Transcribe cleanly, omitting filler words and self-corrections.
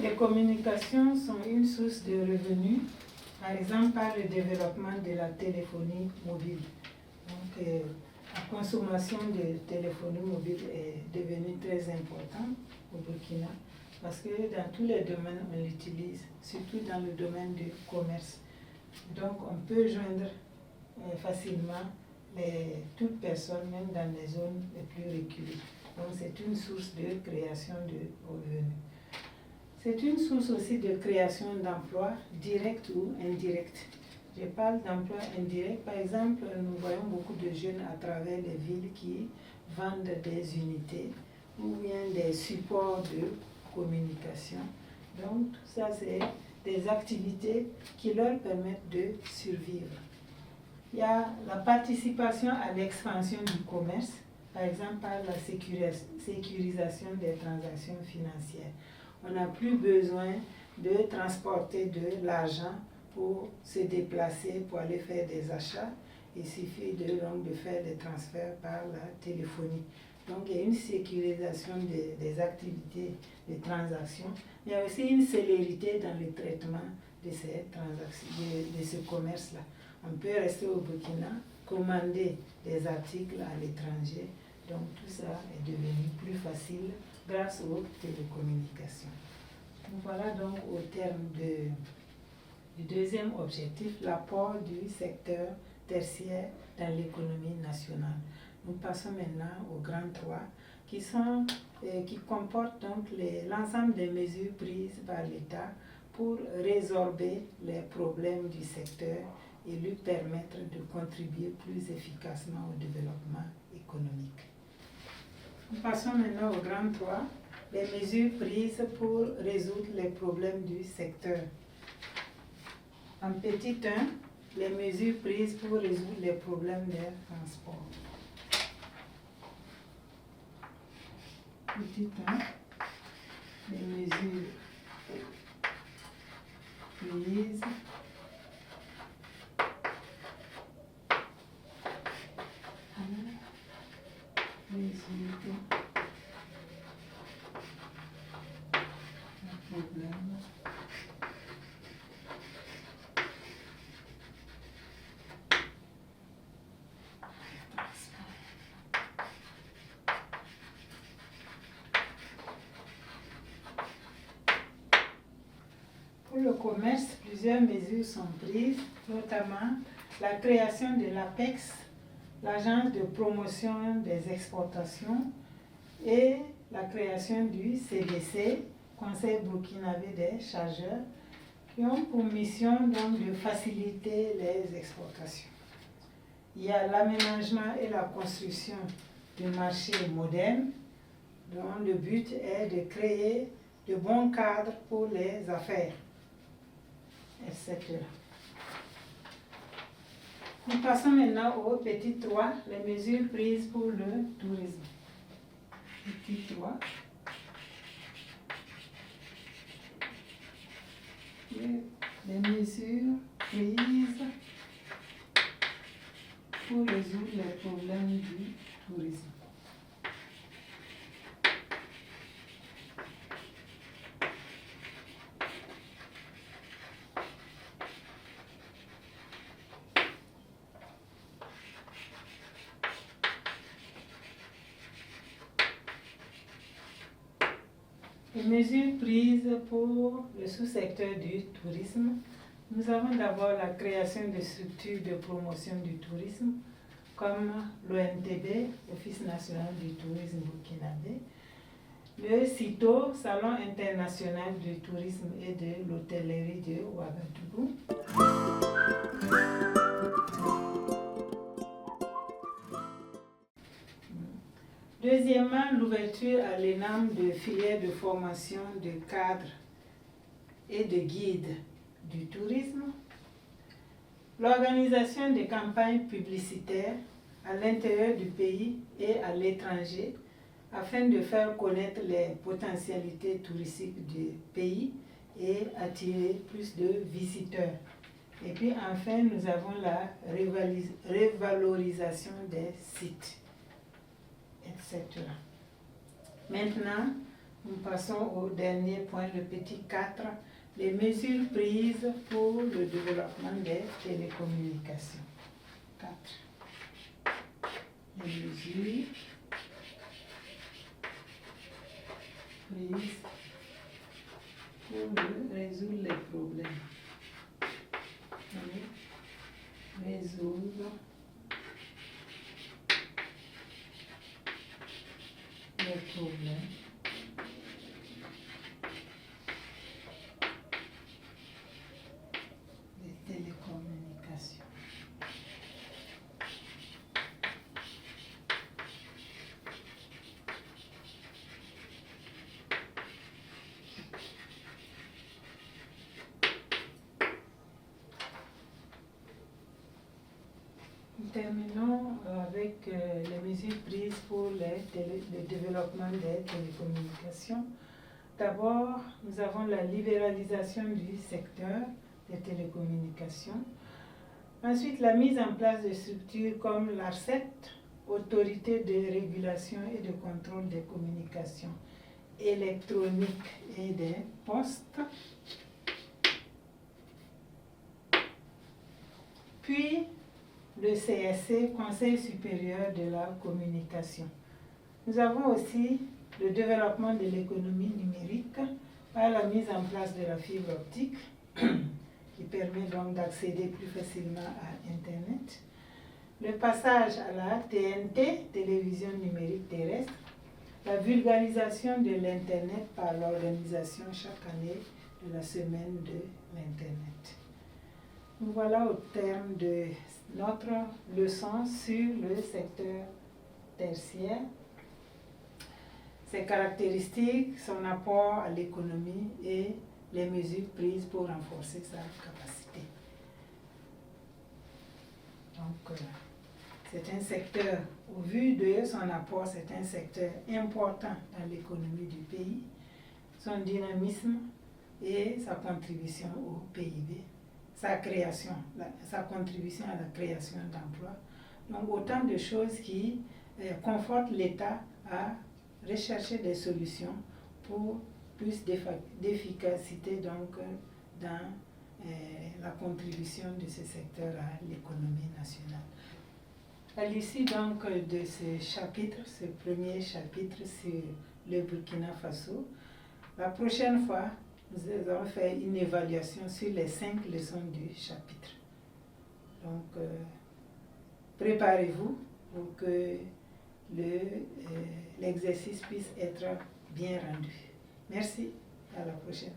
les communications sont une source de revenus, par exemple par le développement de la téléphonie mobile. Donc, la consommation de téléphonie mobile est devenue très importante au Burkina parce que dans tous les domaines, on l'utilise, surtout dans le domaine du commerce. Donc, on peut joindre facilement toute personne, même dans les zones les plus reculées. Donc, c'est une source de création de revenus. C'est une source aussi de création d'emplois, directs ou indirects. Je parle d'emplois indirects. Par exemple, nous voyons beaucoup de jeunes à travers les villes qui vendent des unités ou bien des supports de communication. Donc, tout ça, c'est des activités qui leur permettent de survivre. Il y a la participation à l'expansion du commerce, par exemple par la sécurisation des transactions financières. On n'a plus besoin de transporter de l'argent pour se déplacer, pour aller faire des achats. Il suffit donc de faire des transferts par la téléphonie. Donc il y a une sécurisation des activités de transactions. Il y a aussi une célérité dans le traitement de ces transactions, de ce commerce-là. On peut rester au Burkina, commander des articles à l'étranger. Donc tout ça est devenu plus facile grâce aux télécommunications. Voilà donc au terme du deuxième objectif, l'apport du secteur tertiaire dans l'économie nationale. Nous passons maintenant au grand 3 qui comporte donc l'ensemble des mesures prises par l'État pour résorber les problèmes du secteur et lui permettre de contribuer plus efficacement au développement économique. Nous passons maintenant au grand 3, les mesures prises pour résoudre les problèmes du secteur. En petit 1, les mesures prises pour résoudre les problèmes des transports. Petit 1, les mesures prises pour résoudre les problèmes Pour le commerce, plusieurs mesures sont prises, notamment la création de l'APEX, l'Agence de promotion des exportations, et la création du CBC, Conseil burkinabé des chargeurs, qui ont pour mission donc de faciliter les exportations. Il y a l'aménagement et la construction du marché moderne, dont le but est de créer de bons cadres pour les affaires, etc. Nous passons maintenant au petit 3, les mesures prises pour le tourisme. Petit 3. Les mesures prises pour résoudre les problèmes du tourisme. Les mesures prises pour le sous-secteur du tourisme. Nous avons d'abord la création de structures de promotion du tourisme, comme l'ONTB, Office national du tourisme burkinabé, le CITO, Salon international du tourisme et de l'hôtellerie de Ouagadougou. Deuxièmement, l'ouverture à l'ENAM de filières de formation de cadres et de guides du tourisme. L'organisation des campagnes publicitaires à l'intérieur du pays et à l'étranger afin de faire connaître les potentialités touristiques du pays et attirer plus de visiteurs. Et puis enfin, nous avons la revalorisation des sites, etc. Maintenant, Nous passons au dernier point, le petit 4, les mesures prises pour le développement des télécommunications. 4. Les mesures prises pour résoudre les problèmes. Résoudre les problèmes des télécommunications. Nous terminons avec les mesures prises pour le développement des télécommunications. D'abord, nous avons la libéralisation du secteur des télécommunications. Ensuite, la mise en place de structures comme l'ARCEP, Autorité de régulation et de contrôle des communications électroniques et des postes. Puis, le CSC, Conseil supérieur de la communication. Nous avons aussi le développement de l'économie numérique par la mise en place de la fibre optique qui permet donc d'accéder plus facilement à Internet. Le passage à la TNT, télévision numérique terrestre, la vulgarisation de l'Internet par l'organisation chaque année de la semaine de l'Internet. Nous voilà au terme de notre leçon sur le secteur tertiaire, ses caractéristiques, son apport à l'économie et les mesures prises pour renforcer sa capacité. Donc, c'est un secteur, au vu de son apport, c'est un secteur important dans l'économie du pays, son dynamisme et sa contribution au PIB, sa création, sa contribution à la création d'emplois. Donc, autant de choses qui confortent l'État à rechercher des solutions pour plus d'efficacité donc, dans la contribution de ce secteur à l'économie nationale. À l'issue donc de ce chapitre, ce premier chapitre sur le Burkina Faso, la prochaine fois, nous allons faire une évaluation sur les 5 leçons du chapitre. Donc, préparez-vous pour que l'exercice puisse être bien rendu. Merci, à la prochaine.